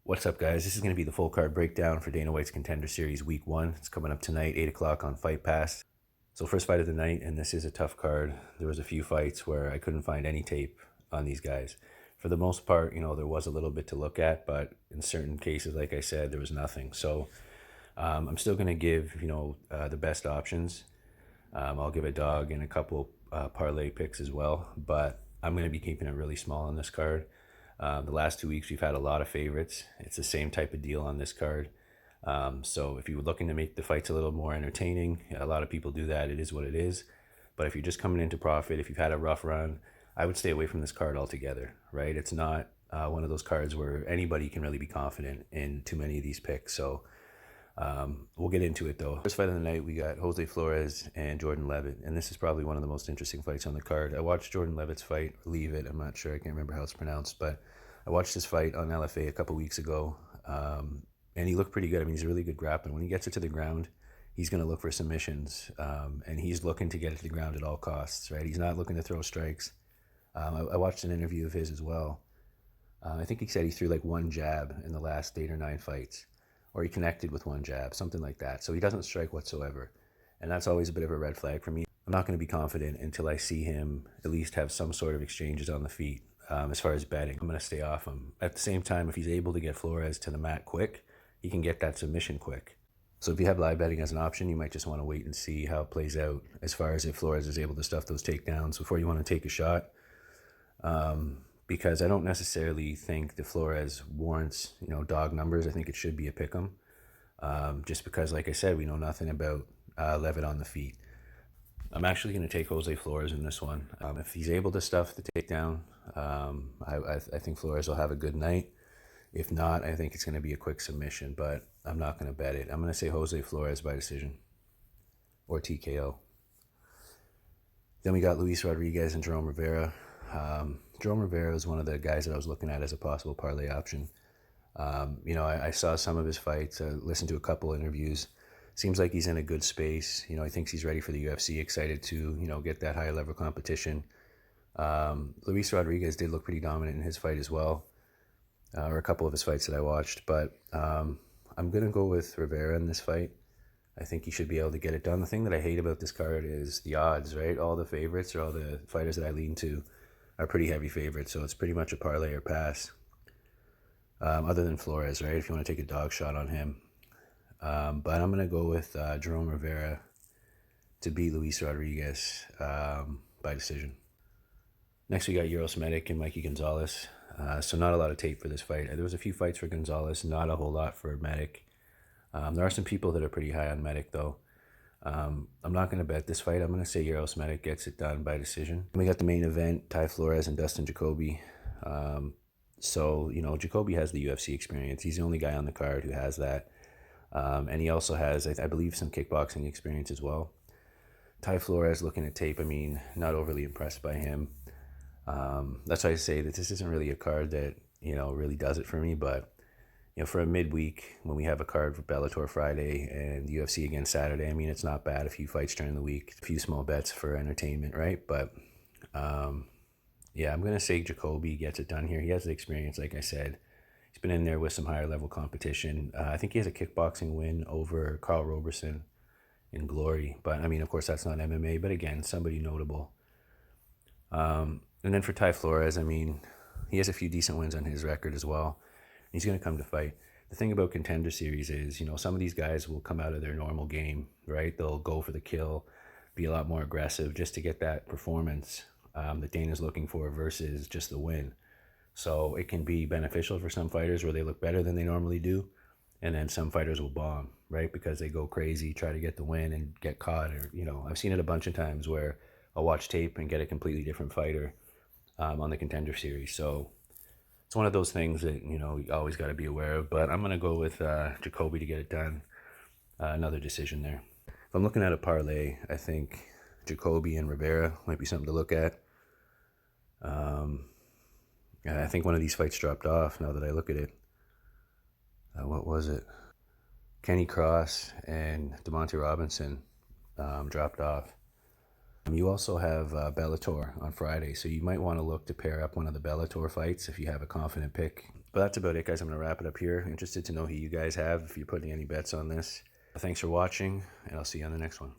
What's up, guys? This is going to be the full card breakdown for Dana White's Contender Series Week 1. It's coming up tonight, 8 o'clock on Fight Pass. So first fight of the night, and this is a tough card. There was a few fights where I couldn't find any tape on these guys. For the most part, there was a little bit to look at, but in certain cases, like I said, there was nothing. So I'm still going to give, the best options. I'll give a dog and a couple parlay picks as well, but I'm going to be keeping it really small on this card. The last 2 weeks, we've had a lot of favorites. It's the same type of deal on this card. So if you were looking to make the fights a little more entertaining, a lot of people do that. It is what it is. But if you're just coming into profit, if you've had a rough run, I would stay away from this card altogether, right? It's not one of those cards where anybody can really be confident in too many of these picks. So we'll get into it, though. First fight of the night, we got Jose Flores and Jordan Leavitt, and this is probably one of the most interesting fights on the card. I watched Jordan Leavitt's fight, Leavitt, I'm not sure, I can't remember how it's pronounced, but I watched his fight on LFA a couple weeks ago, and he looked pretty good. I mean, he's a really good grappler. When he gets it to the ground, he's going to look for submissions, and he's looking to get it to the ground at all costs, right? He's not looking to throw strikes. I watched an interview of his as well. I think he said he threw like one jab in the last 8 or 9 fights, or he connected with one jab, something like that. So he doesn't strike whatsoever, and that's always a bit of a red flag for me. I'm not going to be confident until I see him at least have some sort of exchanges on the feet. As far as betting, I'm going to stay off him. At the same time, if he's able to get Flores to the mat quick, he can get that submission quick. So if you have live betting as an option, you might just want to wait and see how it plays out as far as if Flores is able to stuff those takedowns before you want to take a shot. Because I don't necessarily think the Flores warrants, dog numbers. I think it should be a pick 'em. Just because, like I said, we know nothing about Leavitt on the feet. I'm actually going to take Jose Flores in this one. If he's able to stuff the takedown, I think Flores will have a good night. If not, I think it's going to be a quick submission, but I'm not going to bet it. I'm going to say Jose Flores by decision or TKO. Then we got Luis Rodriguez and Jerome Rivera. Jerome Rivera was one of the guys that I was looking at as a possible parlay option. I saw some of his fights, listened to a couple interviews. Seems like he's in a good space. He thinks he's ready for the UFC, excited to, get that higher level competition. Luis Rodriguez did look pretty dominant in his fight as well, or a couple of his fights that I watched. But I'm going to go with Rivera in this fight. I think he should be able to get it done. The thing that I hate about this card is the odds, right? All the favorites or all the fighters that I lean to are pretty heavy favorites, so it's pretty much a parlay or pass. Other than Flores, right? If you want to take a dog shot on him. But I'm going to go with Jerome Rivera to beat Luis Rodriguez by decision. Next, we got Euros Medic and Mikey Gonzalez. So not a lot of tape for this fight. There was a few fights for Gonzalez, not a whole lot for Medic. There are some people that are pretty high on Medic, though. I'm not going to bet this fight. I'm going to say Euros Medic gets it done by decision. And we got the main event, TyFlores and Dustin Jacoby. So, Jacoby has the UFC experience. He's the only guy on the card who has that. And he also has, I believe, some kickboxing experience as well. TyFlores, looking at tape, not overly impressed by him. That's why I say that this isn't really a card that, really does it for me. But, for a midweek, when we have a card for Bellator Friday and UFC again Saturday, it's not bad. A few fights during the week, a few small bets for entertainment, right? But, yeah, I'm going to say Jacoby gets it done here. He has the experience, like I said. He's been in there with some higher level competition. I think he has a kickboxing win over Carl Roberson in Glory. But, of course, that's not MMA. But, again, somebody notable. And then for TyFlores, he has a few decent wins on his record as well. He's going to come to fight. The thing about Contender Series is, some of these guys will come out of their normal game, right? They'll go for the kill, be a lot more aggressive just to get that performance that Dana's looking for versus just the win. So it can be beneficial for some fighters where they look better than they normally do. And then some fighters will bomb, right? Because they go crazy, try to get the win and get caught. Or, I've seen it a bunch of times where I'll watch tape and get a completely different fighter on the Contender Series. So it's one of those things that, you always got to be aware of. But I'm going to go with Jacoby to get it done. Another decision there. If I'm looking at a parlay, I think Jacoby and Rivera might be something to look at. I think one of these fights dropped off now that I look at it. What was it? Kenny Cross and DeMonte Robinson dropped off. You also have Bellator on Friday, so you might want to look to pair up one of the Bellator fights if you have a confident pick But that's about it, guys. I'm going to wrap it up here. Interested to know who you guys have, if you're putting any bets on this. Thanks for watching, and I'll see you on the next one.